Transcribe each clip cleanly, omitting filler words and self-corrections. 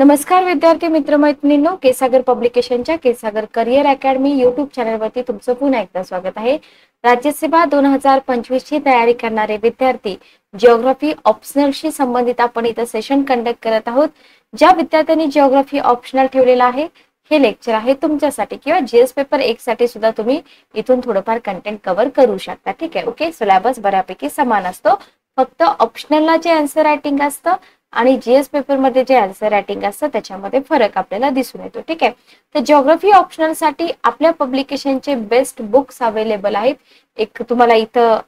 नमस्कार विद्यार्थी मित्रमैत्रिणींनो, केसागर पब्लिकेशनच्या केसागर करिअर अकॅडमी युट्यूब चॅनलवरती तुमचं पुन्हा एकदा स्वागत आहे. राज्यसेवा 2025 ची तयारी करणारे विद्यार्थी जिओग्राफी ऑप्शनलशी संबंधित आपण इथं सेशन कंडक्ट करत आहोत. ज्या विद्यार्थ्यांनी जिओग्राफी ऑप्शनल ठेवलेला आहे हे लेक्चर आहे तुमच्यासाठी, किंवा जीएस पेपर 1 साठी सुद्धा तुम्ही इथून थोडंफार कंटेंट कव्हर करू शकता. ठीक आहे, ओके. सिलेबस बऱ्यापैकी समान असतो, फक्त ऑप्शनलला जे आन्सर रायटिंग असतं आणि जीएस पेपर मध्ये जे आन्सर रायटिंग असतं त्याच्यामध्ये फरक आपल्याला दिसून येतो. ठीक आहे, तर जिओग्राफी ऑप्शनल साठी आपल्या पब्लिकेशनचे बेस्ट बुक्स अवेलेबल आहेत. एक तुम्हाला इथं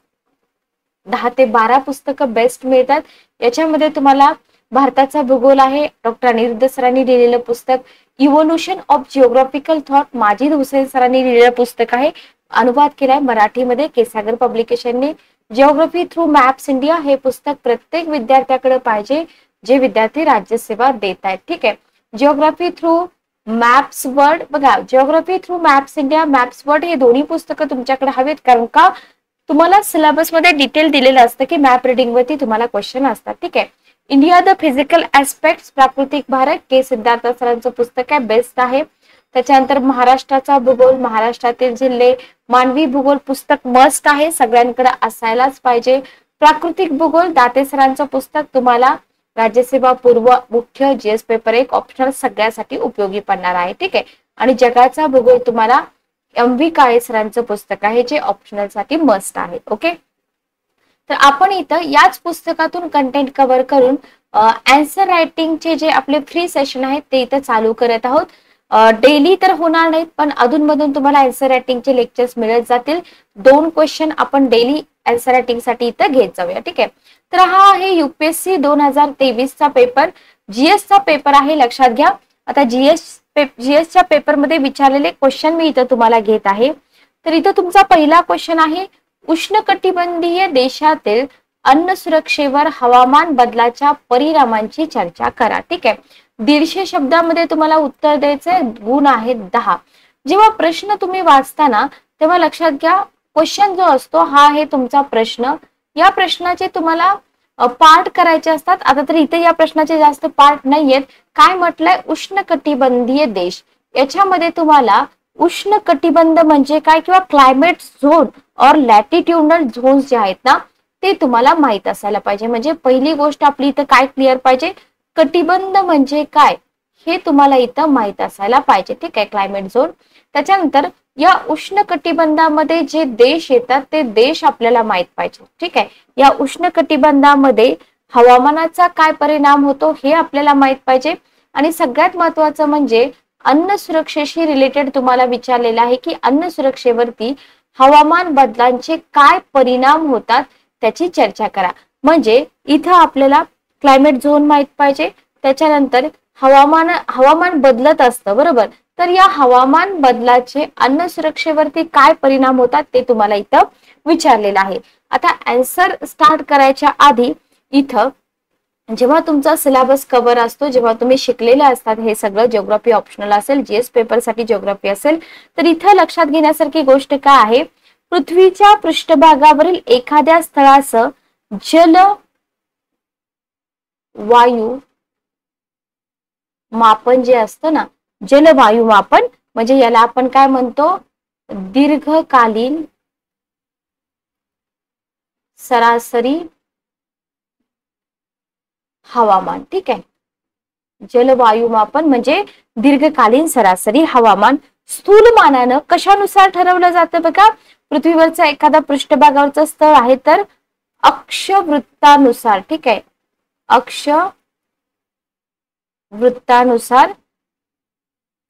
10 ते 12 पुस्तकं बेस्ट मिळतात. याच्यामध्ये तुम्हाला भारताचा भूगोल आहे, डॉक्टर अनिरुद्ध सरांनी लिहिलेलं पुस्तक. Evolution of geographical thought Majid Husain सरांनी लिहिलेलं पुस्तक आहे, अनुवाद केलाय मराठीमध्ये केसागर पब्लिकेशनने. जिओग्राफी थ्रू मॅप्स इंडिया हे पुस्तक प्रत्येक विद्यार्थ्याकडे पाहिजे जे विद्यार्थी राज्यसेवा देत आहेत. ठीक आहे, जिओग्राफी थ्रू मॅप्स वर्ल्ड, बघा geography through maps India, maps world हे दोन्ही पुस्तकं तुमच्याकडे हवेत, कारण का तुम्हाला सिलेबस मध्ये डिटेल दिलेलं असतं की मॅप रिडिंग वरती तुम्हाला क्वेश्चन असतात. ठीक आहे, इंडिया द फिजिकल ऍस्पेक्ट्स प्राकृतिक भारत के सिद्धार्थ सरांचं पुस्तक आहे, बेस्ट आहे. त्याच्यानंतर महाराष्ट्राचा भूगोल, महाराष्ट्रातील जिल्हे, मानवी भूगोल पुस्तक मस्ट आहे, सगळ्यांकडे असायलाच पाहिजे. प्राकृतिक भूगोल दाते सरांचं पुस्तक तुम्हाला राज्यसेवा पूर्व मुख्य जीएस पेपर 1 ऑप्शनल सगळ्यासाठी उपयोगी पडणार आहे. ठीक आहे, आणि जगाचा भूगोल तुम्हाला एम.व्ही. काळे सरांचं पुस्तक आहे जे ऑप्शनल साठी मस्ट आहे. ओके, तर आपण इथं याच पुस्तकातून कंटेंट कव्हर करून आन्सर रायटिंगचे जे आपले फ्री सेशन आहेत ते इथं चालू करत आहोत. डेली तर होणार नाहीत, पण अधूनमधून तुम्हाला आन्सर रायटिंगचे लेक्चर्स मिळत जातील. 2 क्वेश्चन आपण डेली आन्सर रायटिंग साठी इथं घेत जाऊया. ठीक आहे, तर हा आहे युपीएससी 2023 चा पेपर, जीएस चा पेपर आहे, लक्षात घ्या. आता जीएसच्या पेपरमध्ये विचारलेले क्वेश्चन मी इथं तुम्हाला घेत आहे. तर इथं तुमचा पहिला क्वेश्चन आहे, उष्णकटिबंधीय देशातील अन्न सुरक्षेवर हवामान बदलाच्या परिणामांची चर्चा करा. ठीक आहे, 150 शब्दामध्ये तुम्हाला उत्तर द्यायचंय, गुण आहेत 10. जेव्हा प्रश्न तुम्ही वाचताना तेव्हा लक्षात घ्या, क्वेश्चन जो असतो हा आहे तुमचा प्रश्न. या प्रश्नाचे तुम्हाला पार्ट करायचे असतात. आता तर इथे या प्रश्नाचे जास्त पार्ट नाहीयेत. काय म्हटलंय, उष्णकटिबंधीय देश. याच्यामध्ये तुम्हाला उष्ण कटिबंध म्हणजे काय, किंवा क्लायमेट झोन और लॅटिट्यूडनल झोन्स जे आहेत ना ते तुम्हाला माहित असायला पाहिजे. म्हणजे पहिली गोष्ट आपली इथं काय क्लिअर पाहिजे, कटिबंध म्हणजे काय हे तुम्हाला इथं माहित असायला पाहिजे. ठीक आहे, क्लायमेट झोन. त्याच्यानंतर या उष्ण कटिबंधामध्ये जे देश येतात ते देश आपल्याला माहित पाहिजे. ठीक आहे, या उष्ण कटिबंधामध्ये हवामानाचा काय परिणाम होतो हे आपल्याला माहित पाहिजे. आणि सगळ्यात महत्वाचं म्हणजे अन्न सुरक्षेशी रिलेटेड तुम्हाला विचारलेलं आहे की अन्न सुरक्षेवरती हवामान बदलांचे काय परिणाम होतात त्याची चर्चा करा. म्हणजे इथं आपल्याला क्लायमेट झोन माहित पाहिजे, त्याच्यानंतर हवामान बदलत असतं, बरोबर. तर या हवामान बदलाचे अन्न सुरक्षेवरती काय परिणाम होतात ते तुम्हाला इथं विचारलेलं आहे. आता आन्सर स्टार्ट करायच्या आधी इथं जेव्हा तुमचा सिलेबस कव्हर असतो, जेव्हा तुम्ही शिकलेले असतात हे सगळं, जिओग्राफी ऑप्शनल असेल, जीएस पेपर साठी जिओग्राफी असेल, तर इथं लक्षात घेण्यासारखी गोष्ट काय आहे, पृथ्वीच्या पृष्ठभागावरील एखाद्या स्थळाचं जल वायू मापन जे असतं ना, जलवायू मापन म्हणजे याला आपण काय म्हणतो, दीर्घकालीन सरासरी हवामान. ठीक आहे, जलवायू मापन म्हणजे दीर्घकालीन सरासरी हवामान स्थूलमानानं कशानुसार ठरवलं जातं, बघा. पृथ्वीवरचा एखादा पृष्ठभागावरचं स्थळ आहे तर अक्षवृत्तानुसार. ठीक आहे, अक्षवृत्तानुसार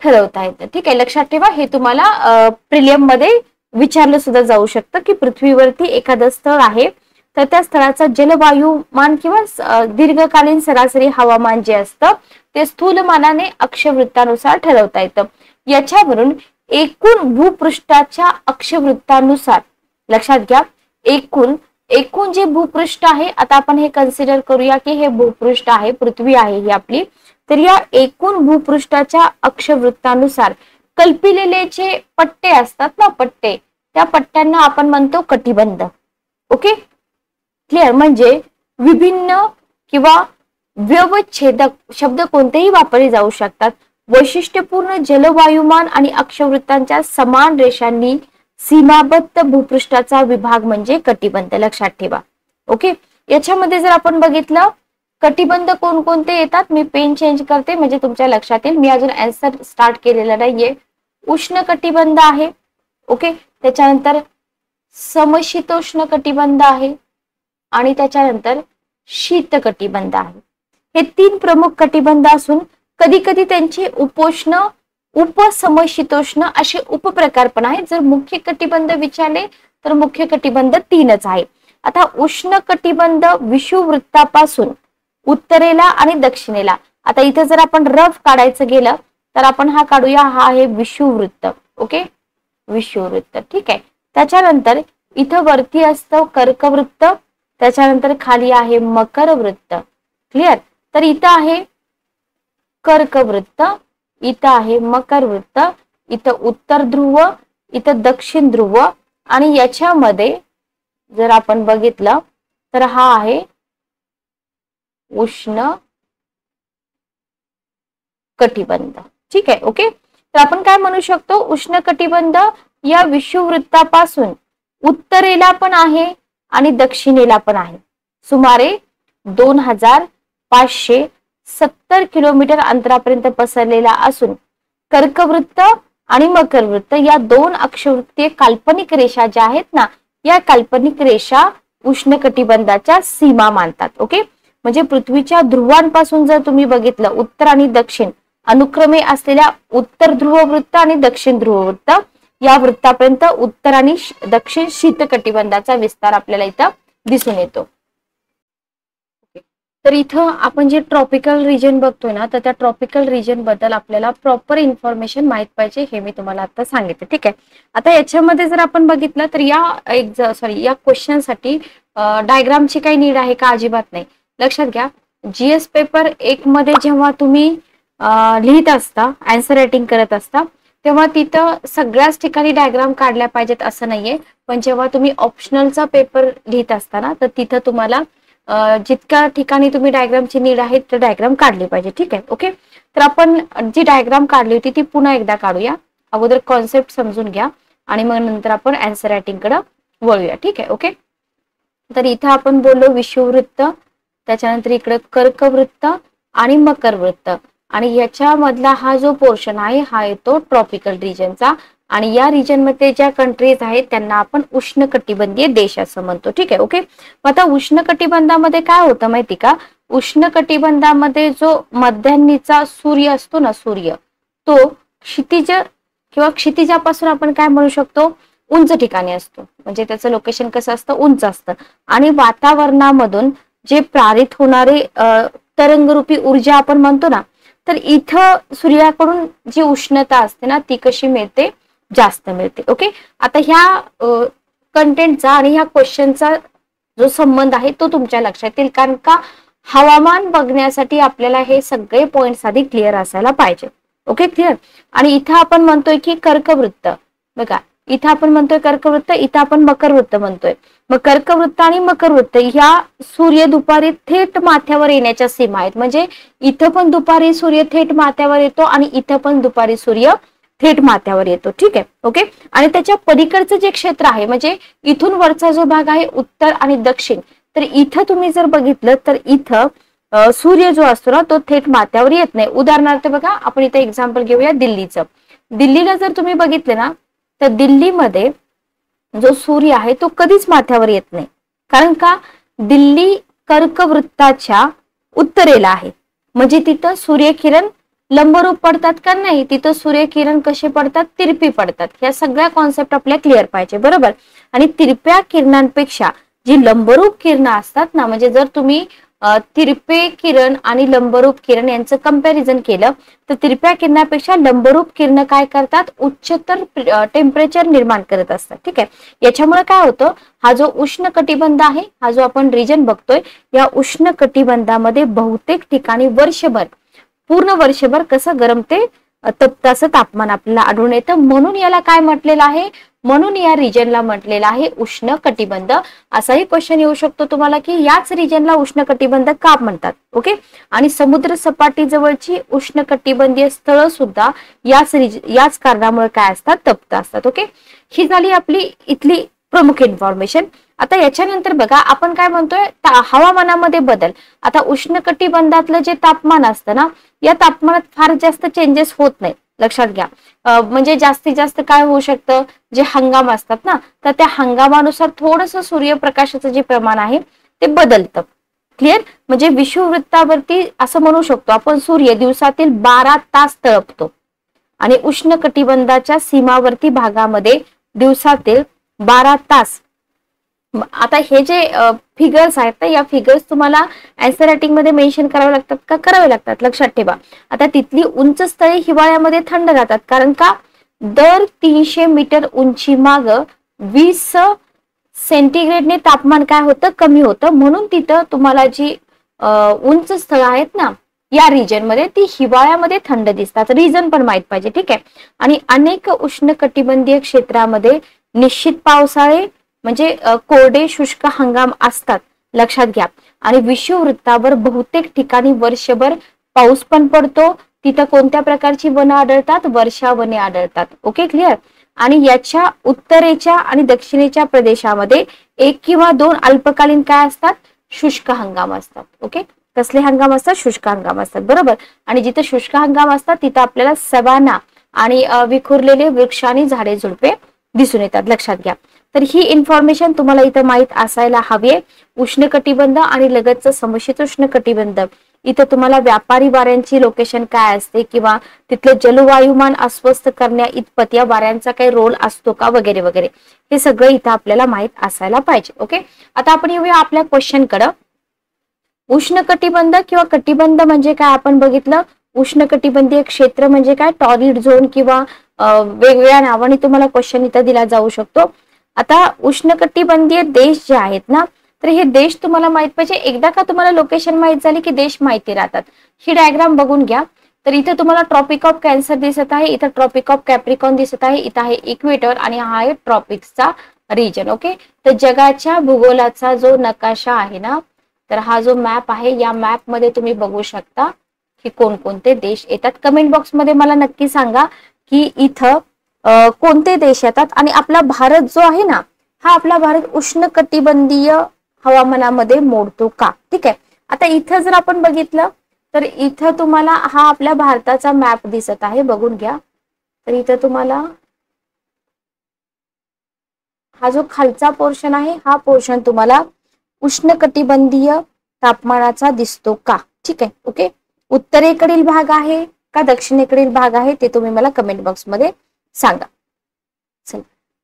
ठरवता येतं. ठीक आहे, लक्षात ठेवा, हे तुम्हाला प्रिलियम मध्ये विचारलं सुद्धा जाऊ शकतं की पृथ्वीवरती एखादं स्थळ आहे तर त्या स्थळाचा जलवायुमान किंवा दीर्घकालीन सरासरी हवामान जे असतं ते स्थूलमानाने अक्षवृत्तानुसार ठरवता येतं. याच्यावरून एकूण भूपृष्ठाच्या अक्षवृत्तानुसार, लक्षात घ्या, एकूण जे भूपृष्ठ आहे, आता आपण हे कन्सिडर करूया की हे भूपृष्ठ आहे, पृथ्वी आहे ही आपली, तर या एकूण भूपृष्ठाच्या अक्षवृत्तानुसार कल्पिलेले जे पट्टे असतात ना, पट्टे, त्या पट्ट्यांना आपण म्हणतो कटिबंध. Okay, clear. म्हणजे विभिन्न किंवा व्यवच्छेदक शब्द कोणतेही वापरले जाऊ शकतात. वैशिष्ट्यपूर्ण जलवायुमान आणि अक्षवृत्तांच्या समान रेषांनी सीमाबद्ध भूपृष्ठाचा विभाग म्हणजे कटिबंध. लक्षात ठेवा. ओके, याच्यामध्ये जर आपण बघितलं कटिबंध कोणकोणते येतात, मी पेन चेंज करते म्हणजे तुमच्या लक्षात येईल. मी अजून आन्सर स्टार्ट केलेला नाहीये. उष्ण कटिबंध आहे. ओके, त्याच्यानंतर समशीतोष्ण कटिबंध आहे आणि त्याच्यानंतर शीत कटिबंध आहे. हे 3 प्रमुख कटिबंध असून कधी कधी त्यांची उपोष्ण उपसमशीतोष्ण असे उपप्रकार पण आहेत. जर मुख्य कटिबंध विचारले तर मुख्य कटिबंध 3च आहे. आता उष्ण कटिबंध विषुववृत्तापासून उत्तरेला आणि दक्षिणेला, आता इथे जर आपण रफ काढायचं गेलं तर आपण हा काढूया, हा आहे विषुववृत्त. ओके, विषुववृत्त. ठीक आहे. त्याच्यानंतर इथं वरती असतं कर्कवृत्त, त्याच्यानंतर खाली आहे मकरवृत्त. क्लिअर. तर इथं आहे कर्कवृत्त, इथं आहे मकरवृत्त, इथं उत्तर ध्रुव, इथं दक्षिण ध्रुव आणि याच्यामध्ये जर आपण बघितलं तर हा आहे उष्ण कटिबंध. ठीक आहे. ओके, तर आपण काय म्हणू शकतो, उष्ण कटिबंध या विषुववृत्तापासून उत्तरेला पण आहे आणि दक्षिणेला पण आहे. सुमारे 2570 किलोमीटर अंतरापर्यंत पसरलेला असून कर्कवृत्त आणि मकरवृत्त या 2 अक्षवृत्तीय काल्पनिक रेषा ज्या आहेत ना, या काल्पनिक रेषा उष्ण कटिबंधाच्या सीमा मानतात. ओके, म्हणजे पृथ्वीच्या ध्रुवांपासून जर तुम्ही बघितलं उत्तर आणि दक्षिण अनुक्रमे असलेल्या उत्तर ध्रुव वृत्त आणि दक्षिण ध्रुव वृत्त या वृत्तापर्यंत उत्तर आणि दक्षिण शीत कटिबंधाचा विस्तार आपल्याला इथं दिसून येतो. तर इथं आपण जे ट्रॉपिकल रिजन बघतोय ना, तर त्या ट्रॉपिकल रिजन बद्दल आपल्याला प्रॉपर इन्फॉर्मेशन माहित पाहिजे, हे मी तुम्हाला आता सांगितलं. ठीक आहे. आता याच्यामध्ये जर आपण बघितलं तर या क्वेश्चनसाठी डायग्रामची काही नीड आहे का? अजिबात नाही. लक्षात घ्या, जीएस पेपर 1 मध्ये जेव्हा तुम्ही लिहित असता, आन्सर रायटिंग करत असता, तेव्हा तिथं सगळ्याच ठिकाणी डायग्राम काढल्या पाहिजेत असं नाहीये. पण जेव्हा तुम्ही ऑप्शनलचा पेपर लिहित असताना तर तिथं तुम्हाला जितक्या ठिकाणी तुम्ही डायग्रामची नीड आहे तर डायग्राम काढली पाहिजे. ठीक आहे. ओके, तर आपण जी डायग्राम काढली होती ती पुन्हा एकदा काढूया. अगोदर कॉन्सेप्ट समजून घ्या आणि मग नंतर आपण आन्सर रायटिंग कडे वळूया. ठीक आहे. ओके, तर इथं आपण बोललो विषुववृत्त, त्याच्यानंतर इकडे कर्कवृत्त आणि मकरवृत्त आणि याच्यामधला हा जो पोर्शन आहे हा येतो ट्रॉपिकल रिजनचा आणि या रिजन मध्ये ज्या कंट्रीज आहेत त्यांना आपण उष्णकटिबंधीय देश असं म्हणतो. ठीक आहे. ओके, मग आता उष्णकटिबंधामध्ये काय होतं माहिती का, उष्णकटिबंधामध्ये जो मध्यान्हीचा सूर्य असतो ना, सूर्य तो क्षितिज किंवा क्षितिजापासून आपण काय म्हणू शकतो, उंच ठिकाणी असतो. म्हणजे त्याचं लोकेशन कसं असतं, उंच असतं आणि वातावरणामधून जे प्रारित होणारे तरंगरूपी ऊर्जा आपण म्हणतो ना, तर इथं सूर्याकडून जी उष्णता असते ना ती कशी मिळते, जास्त मिळते. ओके, आता ह्या कंटेंटचा आणि ह्या क्वेश्चनचा जो संबंध आहे तो तुमच्या लक्षात येईल, कारण का हवामान बघण्यासाठी आपल्याला हे सगळे पॉइंट्स आधी क्लिअर असायला पाहिजे. Okay, clear. आणि इथं आपण म्हणतोय की कर्कवृत्त, बघा इथं आपण म्हणतोय कर्कवृत्त, इथं आपण मकरवृत्त म्हणतोय. मग कर्कवृत्त आणि मकरवृत्त ह्या सूर्य दुपारी थेट माथ्यावर येण्याच्या सीमा आहेत. म्हणजे इथं पण दुपारी सूर्य थेट माथ्यावर येतो आणि इथं पण दुपारी सूर्य थेट माथ्यावर येतो. ठीक आहे. ओके, आणि त्याच्या पलीकडचं जे क्षेत्र आहे म्हणजे इथून वरचा जो भाग आहे उत्तर आणि दक्षिण, तर इथं तुम्ही जर बघितलं तर इथं सूर्य जो असतो ना तो थेट माथ्यावर येत नाही. उदाहरणार्थ बघा, आपण इथं एक्झाम्पल घेऊया दिल्लीचं. दिल्लीला जर तुम्ही बघितले ना तर दिल्लीमध्ये जो सूर्य आहे तो कधीच माथ्यावर येत नाही, कारण का दिल्ली कर्कवृत्ताच्या उत्तरेला आहे. म्हणजे तिथं सूर्यकिरण लंबरूप पडतात का नाही, तिथं सूर्यकिरण कसे पडतात, तिरपी पडतात. ह्या सगळ्या कॉन्सेप्ट आपल्या क्लिअर पाहिजे, बरोबर. आणि तिरप्या किरणांपेक्षा जी लंबरूप किरण असतात ना, म्हणजे जर तुम्ही तिरपे किरण आणि लंबरूप किरण यांचं कंपॅरिझन केलं तर तिरप्या किरणापेक्षा लंबरूप किरण काय करतात, उच्चतर टेम्परेचर निर्माण करत असतात. ठीक आहे. याच्यामुळे काय होतं, हा जो उष्ण कटिबंध आहे, हा जो आपण रिजन बघतोय, या उष्ण कटिबंधामध्ये बहुतेक ठिकाणी वर्षभर, पूर्ण वर्षभर कसं गरम ते तप्त असं तापमान आपल्याला आढळून येतं. म्हणून याला काय म्हटलेलं आहे, म्हणून या रिजनला म्हटलेलं आहे उष्ण कटिबंध. असाही क्वेश्चन येऊ शकतो तुम्हाला की याच रिजनला उष्ण कटिबंध का म्हणतात. ओके. आणि समुद्र सपाटी जवळची उष्ण कटिबंधीय स्थळं सुद्धा याच कारणामुळे काय असतात, तप्त असतात. ओके. ही झाली आपली इथली प्रमुख इन्फॉर्मेशन. आता याच्यानंतर बघा आपण काय म्हणतोय, हवामानामध्ये बदल. आता उष्ण कटिबंधातलं जे तापमान असतं ना, या तापमानात फार जास्त चेंजेस होत नाही, लक्षात घ्या. म्हणजे जास्तीत जास्त काय होऊ शकतं, जे हंगाम असतात ना, तर त्या हंगामानुसार थोडंसं सूर्यप्रकाशाचं जे प्रमाण आहे ते बदलतं. क्लिअर. म्हणजे विषुववृत्तावरती असं म्हणू शकतो आपण, सूर्य दिवसातील 12 तास तळपतो आणि उष्ण कटिबंधाच्या सीमावर्ती भागामध्ये दिवसातील 12 तास. आता हे जे फिगर्स आहेत ना, या फिगर्स तुम्हाला आन्सर रायटिंग मध्ये मेन्शन करावे लागतात का, करावे लागतात, लक्षात ठेवा. आता तिथली उंच स्थळे हिवाळ्यामध्ये थंड राहतात, कारण का दर 300 मीटर उंची माग 20 सेंटीग्रेडने तापमान काय होतं, कमी होतं. म्हणून तिथं तुम्हाला जी उंच स्थळं आहेत ना या रिजन मध्ये, ती हिवाळ्यामध्ये थंड दिसतात. रिजन पण माहित पाहिजे. ठीक आहे. आणि अनेक उष्ण कटिबंधीय क्षेत्रामध्ये निश्चित पावसाळे म्हणजे कोरडे शुष्क हंगाम असतात, लक्षात घ्या. आणि विषुववृत्तावर बहुतेक ठिकाणी वर्षभर पाऊस पण पडतो. तिथं कोणत्या प्रकारची वनं आढळतात, वर्षावने आढळतात. Okay, clear. आणि याच्या उत्तरेच्या आणि दक्षिणेच्या प्रदेशामध्ये 1 किंवा 2 अल्पकालीन काय असतात, शुष्क हंगाम असतात. ओके. कसले हंगाम असतात, शुष्क हंगाम असतात, बरोबर. आणि जिथे शुष्क हंगाम असतात तिथं आपल्याला सवाना आणि विखुरलेले वृक्ष आणि झाडे झुडपे दिसून येतात, लक्षात घ्या. तर ही इन्फॉर्मेशन तुम्हाला इथं माहित असायला हवी आहे. उष्ण कटिबंध आणि लगतचं समशीतोष्ण कटिबंध, इथं तुम्हाला व्यापारी वाऱ्यांची लोकेशन काय असते किंवा तिथलं जलवायुमान अस्वस्थ करण्या इतपत या वाऱ्यांचा काही रोल असतो का, वगैरे वगैरे, हे सगळं इथं आपल्याला माहित असायला पाहिजे. ओके. आता आपण येऊया आपल्या क्वेश्चन कडे. उष्ण कटिबंध किंवा कटिबंध म्हणजे काय आपण बघितलं. उष्ण कटिबंधीय क्षेत्र म्हणजे काय, टॉरिड झोन किंवा वेगवेगळ्या नावाने तुम्हाला क्वेश्चन इथं दिला जाऊ शकतो. आता उष्णकटिबंधीय देश जे आहेत ना, तर हे देश तुम्हाला माहित पाहिजे. एकदा का तुम्हाला लोकेशन माहित झाली की देश माहिती राहतात. ही डायग्राम बघून घ्या. तर इथे तुम्हाला ट्रॉपिक ऑफ कॅन्सर दिसत आहे, इथं ट्रॉपिक ऑफ कॅप्रिकॉन दिसत आहे, इथं आहे इक्वेटर आणि हा आहे ट्रॉपिक्सचा रिजन. ओके. तर जगाच्या भूगोलाचा जो नकाशा आहे ना, तर हा जो मॅप आहे, या मॅप मध्ये तुम्ही बघू शकता की कोणकोणते देश येतात. कमेंट बॉक्स मध्ये मला नक्की सांगा की इथं कोणते देश येतात. आणि आपला भारत जो आहे ना, हा आपला भारत उष्ण कटिबंधीय हवामानामध्ये मोडतो का. ठीक आहे. आता इथं जर आपण बघितलं तर इथं तुम्हाला हा आपल्या भारताचा मॅप दिसत आहे, बघून घ्या. तर इथं तुम्हाला हा जो खालचा पोर्शन आहे, हा पोर्शन तुम्हाला उष्ण कटिबंधीय तापमानाचा दिसतो का. ठीक आहे. ओके. उत्तरेकडील भाग आहे का दक्षिणेकडील भाग आहे ते तुम्ही मला कमेंट बॉक्स मध्ये सांगा. चला,